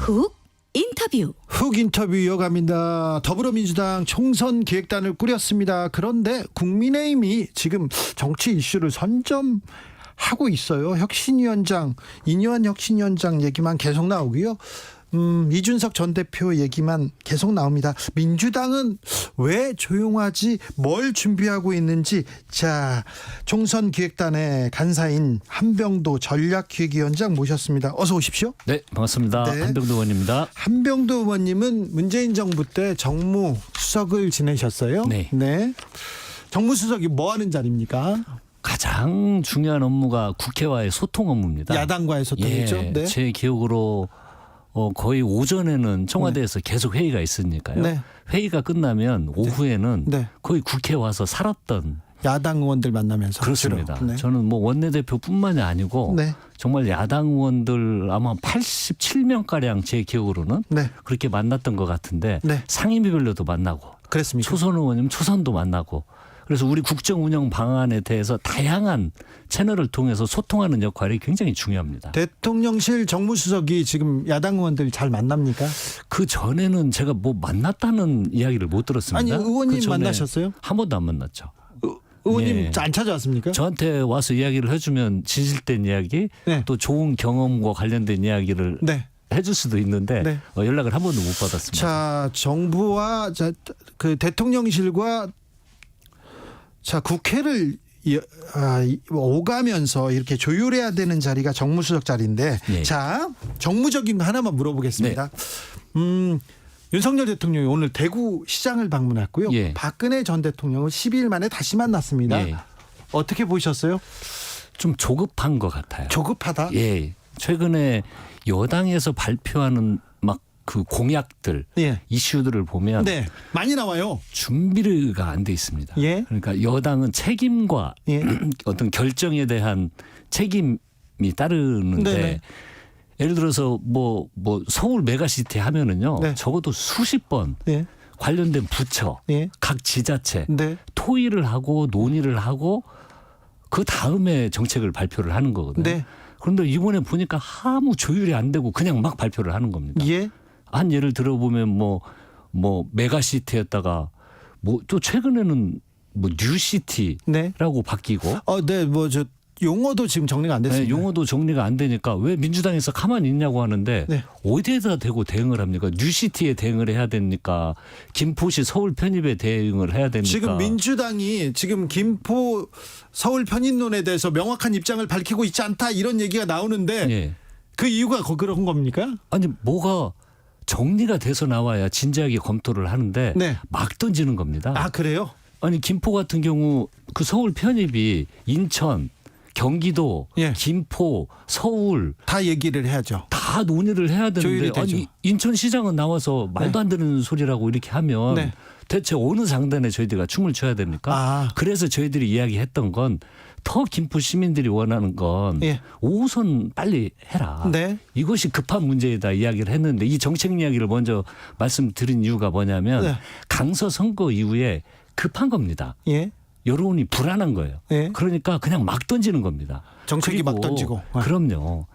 훅 인터뷰. 훅 인터뷰 이어갑니다. 더불어민주당 총선 기획단을 꾸렸습니다. 그런데 국민의힘이 지금 정치 이슈를 선점하고 있어요. 혁신위원장, 이뇨한 혁신위원장 얘기만 계속 나오고요. 이준석 전 대표 얘기만 계속 나옵니다. 민주당은 왜 조용하지? 뭘 준비하고 있는지. 자, 총선 기획단의 간사인 한병도 전략기획위원장 모셨습니다. 어서 오십시오. 네, 반갑습니다. 네. 한병도 의원입니다. 한병도 의원님은 문재인 정부 때 정무수석을 지내셨어요. 네. 정무수석이 뭐 하는 자리입니까? 가장 중요한 업무가 국회와의 소통 업무입니다. 야당과의 소통이죠. 예, 네. 제 기억으로 거의 오전에는 청와대에서 계속 회의가 있으니까요. 네. 회의가 끝나면 오후에는 네. 거의 국회 와서 살았던 야당 의원들 만나면서. 그렇습니다. 주로. 네. 저는 뭐 원내대표뿐만이 아니고 네. 정말 야당 의원들 아마 87명가량 제 기억으로는 네. 그렇게 만났던 것 같은데 네. 상임위별로도 만나고 그랬습니까? 초선 의원님 초선도 만나고 그래서 우리 국정 운영 방안에 대해서 다양한 채널을 통해서 소통하는 역할이 굉장히 중요합니다. 대통령실 정무수석이 지금 야당 의원들 잘 만납니까? 그 전에는 제가 뭐 만났다는 이야기를 못 들었습니다. 아니, 의원님 그 전에 만나셨어요? 한 번도 안 만났죠. 의원님 예. 안 찾아왔습니까? 저한테 와서 이야기를 해주면 진실된 이야기 네. 또 좋은 경험과 관련된 이야기를 네. 해줄 수도 있는데 네. 연락을 한 번도 못 받았습니다. 자, 정부와 그 대통령실과 국회를 오가면서 이렇게 조율해야 되는 자리가 정무수석 자리인데, 네. 자, 정무적인 거 하나만 물어보겠습니다. 윤석열 대통령이 오늘 대구 시장을 방문했고요. 예. 박근혜 전 대통령을 12일 만에 다시 만났습니다. 예. 어떻게 보셨어요? 좀 조급한 것 같아요. 조급하다? 예. 최근에 여당에서 발표하는 막 그 공약들, 예. 이슈들을 보면 네, 많이 나와요. 준비가 안 돼 있습니다. 예. 그러니까 여당은 책임과 예. 어떤 결정에 대한 책임이 따르는데 네네. 예를 들어서 뭐 서울 메가시티 하면은요. 네. 적어도 수십 번 예. 관련된 부처, 예. 각 지자체 네. 토의를 하고 논의를 하고 그 다음에 정책을 발표를 하는 거거든요. 네. 그런데 이번에 보니까 아무 조율이 안 되고 그냥 막 발표를 하는 겁니다. 예. 한 예를 들어보면 뭐 메가시티였다가 뭐 또 최근에는 뭐 뉴시티라고 네. 바뀌고 네, 용어도 지금 정리가 안 됐습니다. 네, 용어도 정리가 안 되니까 왜 민주당에서 가만히 있냐고 하는데 네. 어디에다 대고 대응을 합니까? 뉴시티에 대응을 해야 됩니까? 김포시 서울 편입에 대응을 해야 됩니까? 지금 민주당이 지금 김포 서울 편입론에 대해서 명확한 입장을 밝히고 있지 않다 이런 얘기가 나오는데 예. 그 이유가 그런 겁니까? 아니 뭐가 정리가 돼서 나와야 진지하게 검토를 하는데 네. 막 던지는 겁니다. 아, 그래요? 아니 김포 같은 경우 그 서울 편입이 인천, 경기도, 예. 김포, 서울 다 얘기를 해야죠. 다 논의를 해야 조율이 되는데 되죠. 아니 인천시장은 나와서 말도 안 되는 소리라고 이렇게 하면 네. 대체 어느 장단에 저희들이 춤을 춰야 됩니까? 아. 그래서 저희들이 이야기했던 건 더 김포 시민들이 원하는 건 예. 5호선 빨리 해라. 네. 이것이 급한 문제이다 이야기를 했는데 이 정책 이야기를 먼저 말씀드린 이유가 뭐냐면 네. 강서 선거 이후에 급한 겁니다. 예. 여론이 불안한 거예요. 예. 그러니까 그냥 막 던지는 겁니다. 정책이 그리고 막 던지고. 그럼요.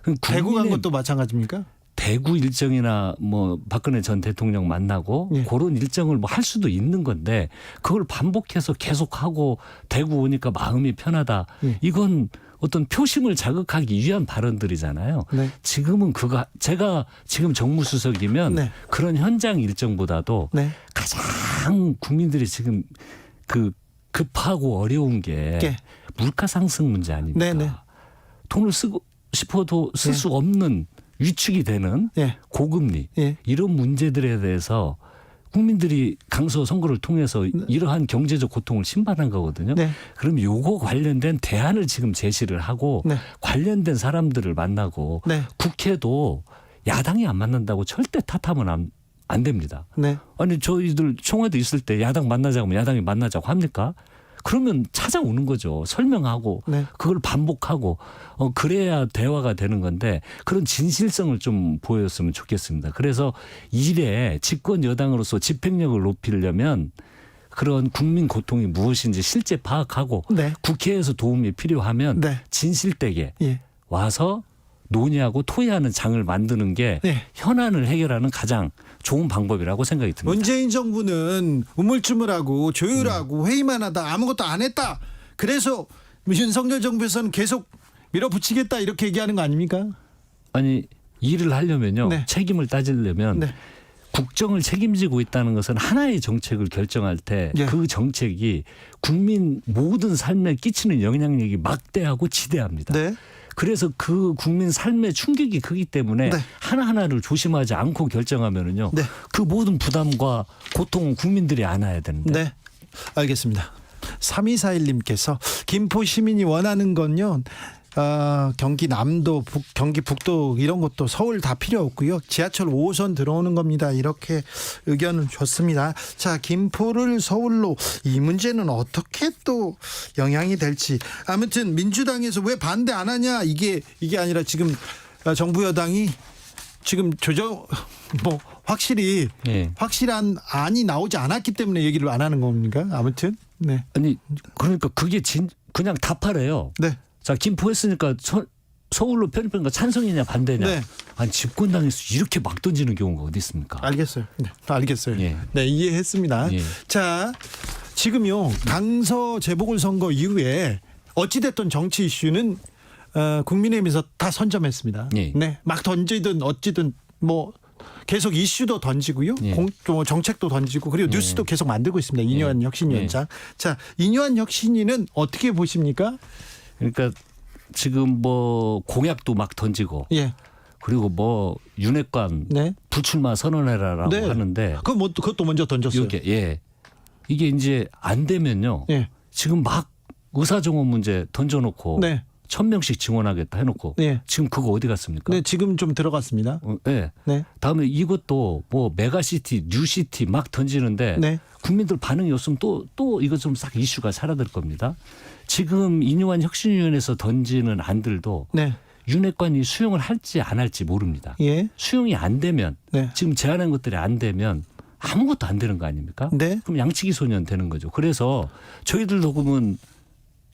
그럼 대구 간 국민의 것도 마찬가지입니까? 대구 일정이나 뭐 박근혜 전 대통령 만나고 예. 그런 일정을 뭐 할 수도 있는 건데 그걸 반복해서 계속하고 대구 오니까 마음이 편하다. 예. 이건 어떤 표심을 자극하기 위한 발언들이잖아요. 네. 지금은 제가 지금 정무수석이면 네. 그런 현장 일정보다도 네. 가장 국민들이 지금 그 급하고 어려운 게 예. 물가 상승 문제 아닙니까? 네네. 돈을 쓰고 싶어도 쓸 예. 수 없는 위축이 되는 예. 고금리 예. 이런 문제들에 대해서 국민들이 강서 선거를 통해서 이러한 경제적 고통을 심판한 거거든요. 네. 그럼 요거 관련된 대안을 지금 제시를 하고 네. 관련된 사람들을 만나고 네. 국회도 야당이 안 만난다고 절대 탓하면 안 됩니다. 네. 아니 저희들 청와대 있을 때 야당 만나자고 하면 야당이 만나자고 합니까? 그러면 찾아오는 거죠. 설명하고 네. 그걸 반복하고 그래야 대화가 되는 건데 그런 진실성을 좀 보였으면 좋겠습니다. 그래서 일에 집권 여당으로서 집행력을 높이려면 그런 국민 고통이 무엇인지 실제 파악하고 네. 국회에서 도움이 필요하면 네. 진실되게 예. 와서 논의하고 토의하는 장을 만드는 게 네. 현안을 해결하는 가장 좋은 방법이라고 생각이 듭니다. 문재인 정부는 우물쭈물하고 조율하고 회의만 하다 아무것도 안 했다. 그래서 윤석열 정부에서는 계속 밀어붙이겠다 이렇게 얘기하는 거 아닙니까? 아니 일을 하려면요. 네. 책임을 따지려면 네. 국정을 책임지고 있다는 것은 하나의 정책을 결정할 때 그 예. 정책이 국민 모든 삶에 끼치는 영향력이 막대하고 지대합니다. 네. 그래서 그 국민 삶의 충격이 크기 때문에 네. 하나하나를 조심하지 않고 결정하면은요. 네. 그 모든 부담과 고통은 국민들이 안아야 되는데. 네. 알겠습니다. 3241님께서 김포 시민이 원하는 건요. 경기 남도, 경기 북도 이런 것도 서울 다 필요 없고요. 지하철 5호선 들어오는 겁니다. 이렇게 의견을 줬습니다. 자, 김포를 서울로 이 문제는 어떻게 또 영향이 될지. 아무튼 민주당에서 왜 반대 안 하냐 이게 아니라 지금 정부 여당이 지금 확실히 예. 확실한 안이 나오지 않았기 때문에 얘기를 안 하는 겁니까? 아무튼 네. 아니 그러니까 그게 그냥 답하래요. 네. 자 김포 했으니까 서울로 편입하니까 찬성이냐 반대냐. 네. 아니 집권당에서 이렇게 막 던지는 경우가 어디 있습니까? 알겠어요. 네, 알겠어요. 예. 네, 이해했습니다. 예. 자, 지금요 강서 재보궐선거 이후에 어찌됐든 정치 이슈는 국민의힘에서 다 선점했습니다. 예. 네, 막 던지든 어찌든 뭐 계속 이슈도 던지고요, 예. 정책도 던지고 그리고 뉴스도 계속 만들고 있습니다. 이뇨한 혁신위원장. 자, 이뇨한 혁신위는 어떻게 보십니까? 그러니까 지금 뭐 공약도 막 던지고 예, 그리고 뭐 윤핵관 네, 불출마 선언해라라고 네. 하는데 그것도 먼저 던졌어요. 이게 이제 안 되면요. 예, 지금 막 의사정원 문제 던져놓고 네, 1,000명씩 지원하겠다 해놓고 예, 지금 그거 어디 갔습니까? 네, 지금 좀 들어갔습니다. 네. 네, 다음에 이것도 뭐 메가시티, 뉴시티 막 던지는데 네, 국민들 반응이 없으면 또 이거 좀 싹 이슈가 사라질 겁니다. 지금 이뇨한 혁신위원회에서 던지는 안들도 네, 윤핵관이 수용을 할지 안 할지 모릅니다. 예, 수용이 안 되면 네, 지금 제안한 것들이 안 되면 아무것도 안 되는 거 아닙니까? 네, 그럼 양치기 소년 되는 거죠. 그래서 저희들도 그러면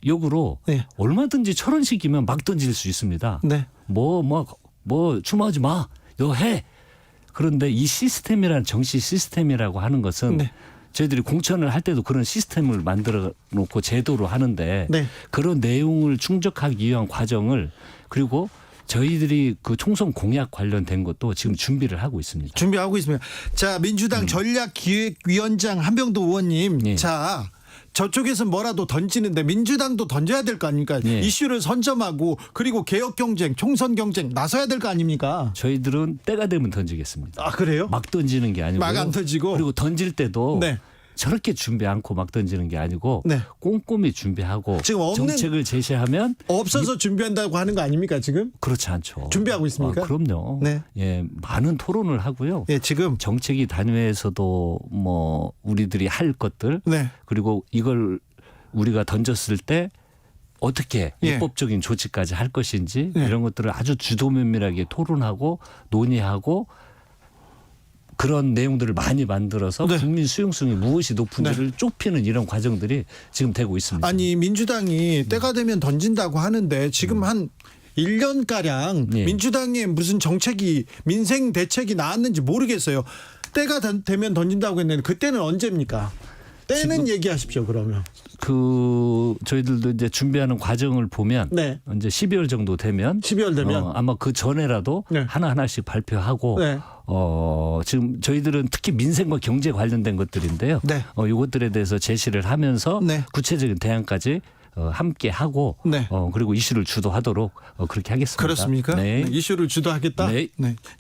역으로 네, 얼마든지 저런 식이면 막 던질 수 있습니다. 네, 뭐 출마하지 마. 너 해. 그런데 이 시스템이라는 정치 시스템이라고 하는 것은 네. 저희들이 공천을 할 때도 그런 시스템을 만들어 놓고 제도로 하는데 네. 그런 내용을 충족하기 위한 과정을 그리고 저희들이 그 총선 공약 관련된 것도 지금 준비를 하고 있습니다. 준비하고 있습니다. 자, 민주당 전략기획위원장 한병도 의원님. 예. 자, 저쪽에서 뭐라도 던지는데 민주당도 던져야 될 거 아닙니까? 예. 이슈를 선점하고 그리고 개혁 경쟁, 총선 경쟁 나서야 될 거 아닙니까? 저희들은 때가 되면 던지겠습니다. 아, 그래요? 막 던지는 게 아니고 막 안 던지고. 그리고 던질 때도 네. 저렇게 준비 않고 막 던지는 게 아니고 네. 꼼꼼히 준비하고 지금 없는- 정책을 제시하면 없어서 준비한다고 하는 거 아닙니까, 지금? 그렇지 않죠. 준비하고 있습니까? 그럼요. 네. 예, 많은 토론을 하고요. 예, 지금. 정책위 단위에서도 뭐 우리들이 할 것들 네. 그리고 이걸 우리가 던졌을 때 어떻게 예. 입법적인 조치까지 할 것인지 네. 이런 것들을 아주 주도면밀하게 토론하고 논의하고 그런 내용들을 많이 만들어서 네. 국민 수용성이 무엇이 높은지를 좁히는 이런 과정들이 지금 되고 있습니다. 아니, 민주당이 때가 되면 던진다고 하는데 지금 한 1년가량 예. 민주당의 무슨 정책이 민생 대책이 나왔는지 모르겠어요. 때가 되면 던진다고 했는데 그때는 언제입니까? 때는 얘기하십시오, 그러면. 저희들도 이제 준비하는 과정을 보면 네. 이제 12월 정도 되면 12월 되면. 아마 그 전에라도 네. 하나하나씩 발표하고 네. 지금 저희들은 특히 민생과 경제 관련된 것들인데요. 네. 이것들에 대해서 제시를 하면서 네. 구체적인 대안까지 함께 하고 네. 그리고 이슈를 주도하도록 그렇게 하겠습니다. 그렇습니까? 네. 네, 이슈를 주도하겠다. 네.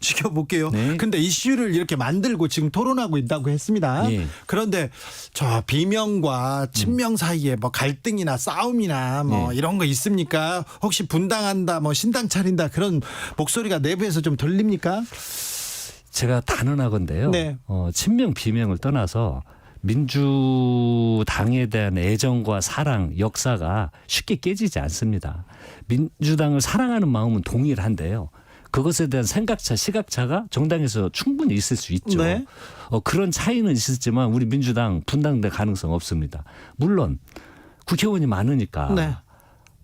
지켜볼게요. 네. 근데 이슈를 이렇게 만들고 지금 토론하고 있다고 했습니다. 예. 그런데 저 비명과 친명 사이에 뭐 갈등이나 싸움이나 뭐 네. 이런 거 있습니까? 혹시 분당한다, 뭐 신당 차린다 그런 목소리가 내부에서 좀 들립니까? 제가 단언하건데요. 네. 친명 비명을 떠나서 민주당에 대한 애정과 사랑, 역사가 쉽게 깨지지 않습니다. 민주당을 사랑하는 마음은 동일한데요. 그것에 대한 생각차, 시각차가 정당에서 충분히 있을 수 있죠. 네. 그런 차이는 있었지만 우리 민주당 분당될 가능성 없습니다. 물론 국회의원이 많으니까 네.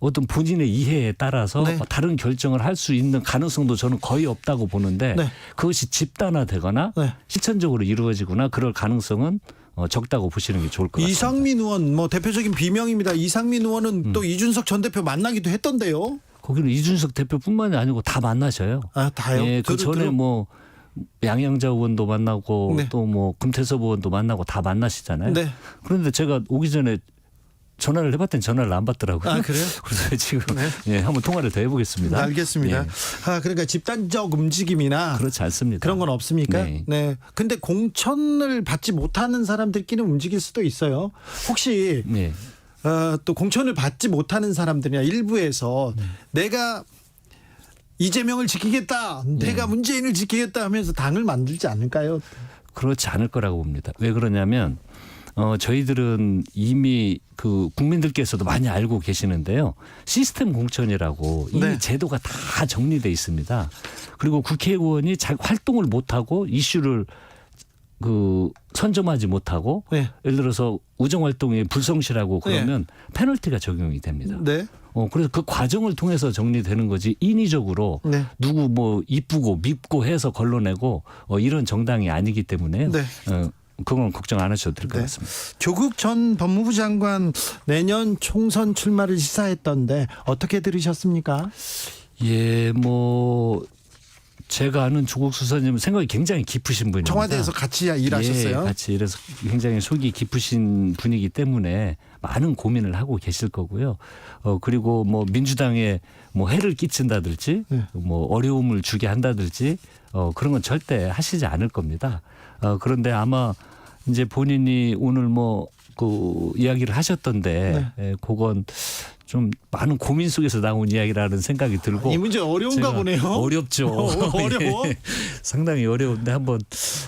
어떤 본인의 이해에 따라서 네. 다른 결정을 할 수 있는 가능성도 저는 거의 없다고 보는데 네. 그것이 집단화되거나 네. 실천적으로 이루어지거나 그럴 가능성은 적다고 보시는 게 좋을 것 같습니다. 이상민 의원 뭐 대표적인 비명입니다. 이상민 의원은 또 이준석 전 대표 만나기도 했던데요. 거기는 이준석 대표뿐만이 아니고 다 만나셔요. 아, 다요? 예, 그 전에 뭐 양양자 의원도 만나고 네. 또 뭐 금태섭 의원도 만나고 다 만나시잖아요. 네. 그런데 제가 오기 전에 전화를 해봤더니 전화를 안 받더라고요. 아, 그래요? 그래서 지금 네. 예, 한번 통화를 더 해보겠습니다. 알겠습니다. 예, 아, 그러니까 집단적 움직임이나 그렇지 않습니다. 그런 건 없습니까? 네. 네. 근데 공천을 받지 못하는 사람들끼리 움직일 수도 있어요. 혹시 네. 또 공천을 받지 못하는 사람들이나 일부에서 내가 이재명을 지키겠다, 내가 문재인을 지키겠다 하면서 당을 만들지 않을까요? 그렇지 않을 거라고 봅니다. 왜 그러냐면 저희들은 이미 그 국민들께서도 많이 알고 계시는데요. 시스템 공천이라고 이미 네. 제도가 다 정리돼 있습니다. 그리고 국회의원이 활동을 못하고 이슈를 선점하지 못하고 네. 예를 들어서 우정활동에 불성실하고 그러면 페널티가 적용이 됩니다. 네. 그래서 그 과정을 통해서 정리되는 거지 인위적으로 네. 누구 뭐 이쁘고 밉고 해서 걸러내고 이런 정당이 아니기 때문에 네. 그건 걱정 안 하셔도 될 것 네. 같습니다. 조국 전 법무부 장관 내년 총선 출마를 시사했던데 어떻게 들으셨습니까? 예, 뭐 제가 아는 조국 수사님은 생각이 굉장히 깊으신 분입니다. 청와대에서 같이 일하셨어요? 예, 같이 일해서 굉장히 속이 깊으신 분이기 때문에 많은 고민을 하고 계실 거고요. 그리고 뭐 민주당에 뭐 해를 끼친다든지 네. 뭐 어려움을 주게 한다든지 그런 건 절대 하시지 않을 겁니다. 그런데 아마 이제 본인이 오늘 뭐 그 이야기를 하셨던데 그건 좀 많은 고민 속에서 나온 이야기라는 생각이 들고 이 문제 어려운가 제가 보네요. 어렵죠. 어려워? 예, 상당히 어려운데 한번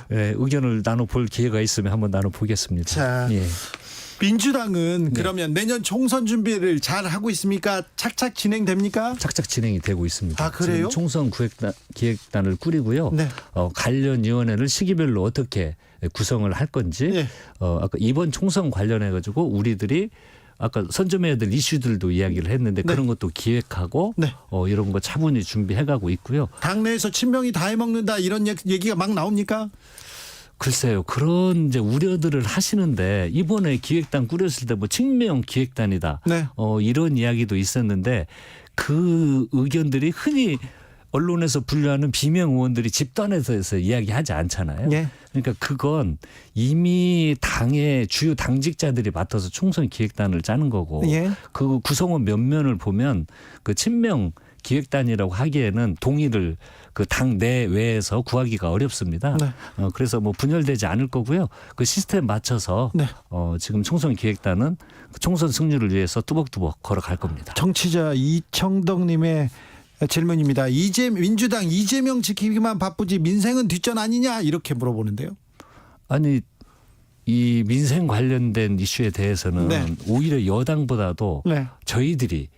의견을 나눠볼 기회가 있으면 한번 나눠보겠습니다. 자, 예. 민주당은 그러면 내년 총선 준비를 잘 하고 있습니까? 착착 진행됩니까? 착착 진행이 되고 있습니다. 아, 그래요? 지금 총선 기획단을 꾸리고요. 네. 관련 위원회를 시기별로 어떻게 구성을 할 건지 네. 아까 이번 총선 관련해 가지고 우리들이 아까 선점해야 될 이슈들도 이야기를 했는데 네. 그런 것도 기획하고 네. 이런 거 차분히 준비해가고 있고요. 당내에서 친명이 다 해먹는다 이런 얘기가 막 나옵니까? 글쎄요. 그런 이제 우려들을 하시는데 이번에 기획단 꾸렸을 때 뭐 친명 기획단이다. 네. 이런 이야기도 있었는데 그 의견들이 흔히 언론에서 분류하는 비명 의원들이 집단에서 이야기하지 않잖아요. 예. 그러니까 그건 이미 당의 주요 당직자들이 맡아서 총선 기획단을 짜는 거고 예. 그 구성원 면면을 보면 그 친명 기획단이라고 하기에는 동의를 그 당 내외에서 구하기가 어렵습니다. 네. 그래서 뭐 분열되지 않을 거고요. 그 시스템 맞춰서 네. 지금 총선 기획단은 그 총선 승리를 위해서 뚜벅뚜벅 걸어갈 겁니다. 정치자 이청덕님의 질문입니다. 민주당 이재명 지키기만 바쁘지 민생은 뒷전 아니냐 이렇게 물어보는데요. 아니 이 민생 관련된 이슈에 대해서는 네. 오히려 여당보다도 네. 저희들이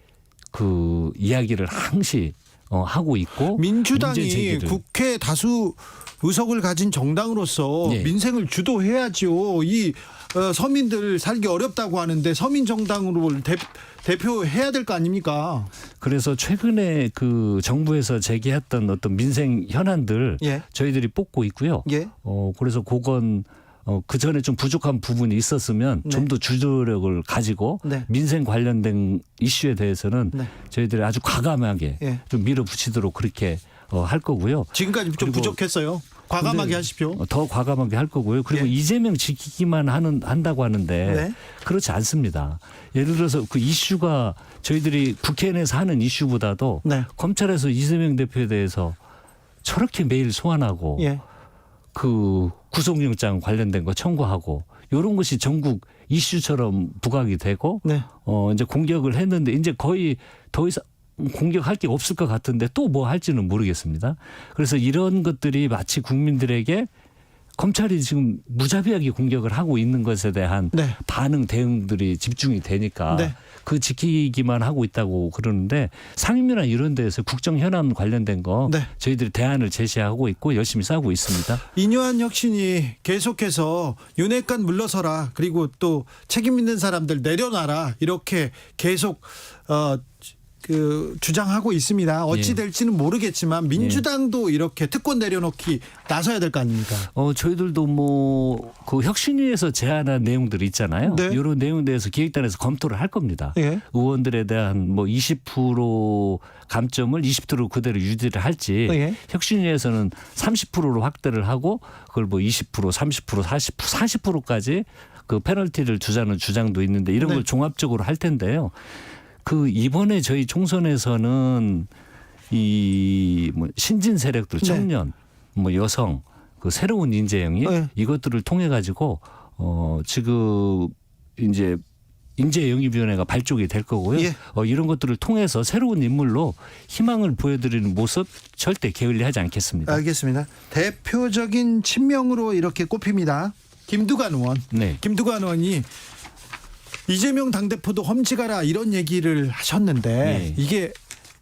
그 이야기를 항시 하고 있고 민주당이 문제 제기를. 국회 다수 의석을 가진 정당으로서 예. 민생을 주도해야죠. 이 서민들 살기 어렵다고 하는데 서민 정당으로 대표해야 될 거 아닙니까? 그래서 최근에 그 정부에서 제기했던 어떤 민생 현안들 예. 저희들이 뽑고 있고요. 예. 그래서 그건 그 전에 좀 부족한 부분이 있었으면 네. 좀 더 주도력을 가지고 네. 민생 관련된 이슈에 대해서는 네. 저희들이 아주 과감하게 예. 좀 밀어붙이도록 그렇게 할 거고요. 지금까지 좀 그리고 부족했어요. 과감하게 근데 하십시오. 더 과감하게 할 거고요. 그리고 예. 이재명 지키기만 한다고 하는데 네. 그렇지 않습니다. 예를 들어서 그 이슈가 저희들이 국회 내에서 하는 이슈보다도 네. 검찰에서 이재명 대표에 대해서 저렇게 매일 소환하고 예. 그 구속영장 관련된 거 청구하고 이런 것이 전국 이슈처럼 부각이 되고 네. 이제 공격을 했는데 이제 거의 더 이상 공격할 게 없을 것 같은데 또 뭐 할지는 모르겠습니다. 그래서 이런 것들이 마치 국민들에게 검찰이 지금 무자비하게 공격을 하고 있는 것에 대한 네. 반응 대응들이 집중이 되니까 네. 그 지키기만 하고 있다고 그러는데 상임위나 이런 데에서 국정 현안 관련된 거 네. 저희들이 대안을 제시하고 있고 열심히 싸우고 있습니다. 이뇨한 혁신이 계속해서 윤핵관 물러서라, 그리고 또 책임 있는 사람들 내려놔라, 이렇게 계속 주장하고 있습니다. 어찌 예. 될지는 모르겠지만 민주당도 이렇게 특권 내려놓기 나서야 될 거 아닙니까? 저희들도 뭐 그 혁신위에서 제안한 내용들이 있잖아요. 네. 이런 내용에 대해서 기획단에서 검토를 할 겁니다. 예. 의원들에 대한 뭐 20% 감점을 20% 그대로 유지를 할지 예. 혁신위에서는 30%로 확대를 하고 그걸 뭐 20%, 30%, 40%까지 그 페널티를 주자는 주장도 있는데 이런 걸 네. 종합적으로 할 텐데요. 그 이번에 저희 총선에서는 이 뭐 신진 세력들, 청년, 뭐 여성, 그 새로운 인재 영입 네. 이것들을 통해 가지고 지금 이제 인재 영입위원회가 발족이 될 거고요. 예. 이런 것들을 통해서 새로운 인물로 희망을 보여드리는 모습 절대 게을리하지 않겠습니다. 알겠습니다. 대표적인 친명으로 이렇게 꼽힙니다. 김두관 의원. 네. 김두관 의원이 이재명 당대표도 험지가라 이런 얘기를 하셨는데 네. 이게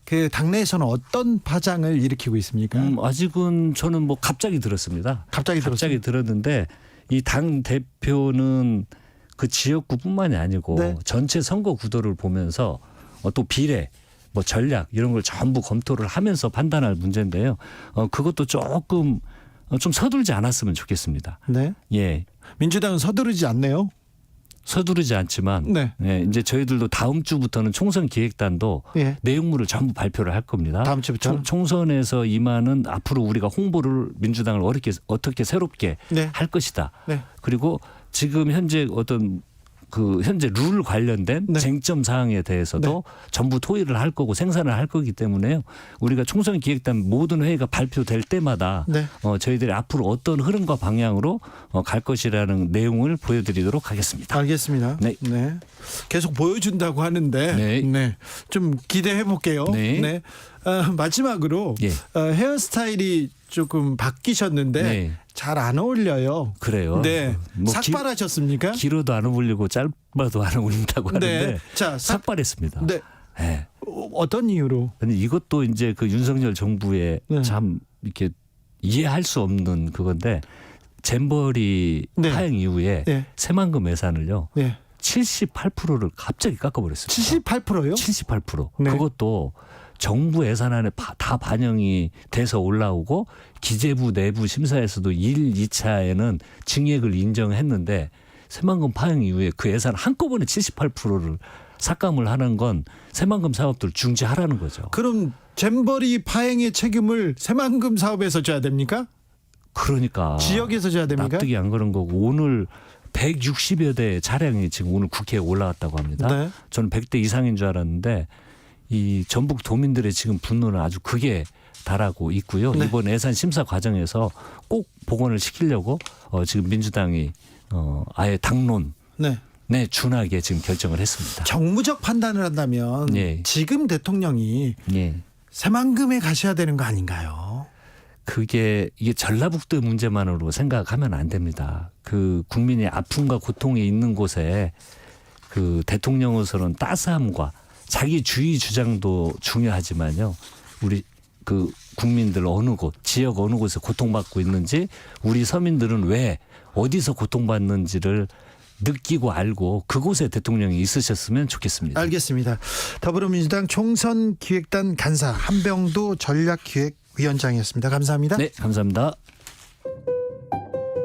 그 당내에서는 어떤 파장을 일으키고 있습니까? 아직은 저는 뭐 갑자기 들었습니다. 갑자기 들었는데 이 당 대표는 그 지역구뿐만이 아니고 네. 전체 선거 구도를 보면서 또 비례, 뭐 전략 이런 걸 전부 검토를 하면서 판단할 문제인데요. 그것도 조금 좀 서둘지 않았으면 좋겠습니다. 네. 예. 민주당은 서두르지 않네요. 서두르지 않지만 네. 이제 저희들도 다음 주부터는 총선 기획단도 예. 내용물을 전부 발표를 할 겁니다. 다음 주부터. 총선에서 임하는 앞으로 우리가 홍보를 민주당을 어떻게 새롭게 네. 할 것이다. 네. 그리고 지금 현재 어떤 그 현재 룰 관련된 네. 쟁점 사항에 대해서도 전부 토의를 할 거고 생산을 할 거기 때문에요. 우리가 총선 기획단 모든 회의가 발표될 때마다 네. 저희들이 앞으로 어떤 흐름과 방향으로 갈 것이라는 내용을 보여드리도록 하겠습니다. 알겠습니다. 네. 계속 보여준다고 하는데 네. 좀 기대해 볼게요. 네. 마지막으로 예. 헤어스타일이 조금 바뀌셨는데 네. 잘 안 어울려요. 그래요. 네. 뭐 삭발하셨습니까? 길어도 안 어울리고 짧아도 안 어울린다고 하는데 네. 자, 삭발했습니다. 네. 네. 어떤 이유로? 근데 이것도 이제 그 윤석열 정부의 네. 참 이렇게 이해할 수 없는 그건데 잼버리 네. 파행 이후에 네. 새만금 예산을요. 네. 78%를 갑자기 깎아버렸습니다. 78%요? 78%. 네. 그것도 정부 예산안에 다 반영이 돼서 올라오고 기재부 내부 심사에서도 1, 2차에는 증액을 인정했는데 새만금 파행 이후에 그 예산 한꺼번에 78%를 삭감을 하는 건 새만금 사업들 중지하라는 거죠. 그럼 잼버리 파행의 책임을 새만금 사업에서 져야 됩니까? 그러니까 지역에서 져야 됩니까? 납득이 안 가는 거고 오늘 160여 대 차량이 지금 오늘 국회에 올라왔다고 합니다. 네. 저는 100대 이상인 줄 알았는데 이 전북 도민들의 지금 분노는 아주 극에 달하고 있고요. 네. 이번 예산 심사 과정에서 꼭 복원을 시키려고 지금 민주당이 아예 당론에 네. 준하게 지금 결정을 했습니다. 정무적 판단을 한다면 예. 지금 대통령이 예. 새만금에 가셔야 되는 거 아닌가요? 이게 전라북도 문제만으로 생각하면 안 됩니다. 그 국민의 아픔과 고통이 있는 곳에 그 대통령으로서는 따스함과 자기 주의 주장도 중요하지만요. 우리 그 국민들 어느 곳, 지역 어느 곳에 고통받고 있는지 우리 서민들은 왜 어디서 고통받는지를 느끼고 알고 그곳에 대통령이 있으셨으면 좋겠습니다. 알겠습니다. 더불어민주당 총선 기획단 간사 한병도 전략기획위원장이었습니다. 감사합니다. 네, 감사합니다.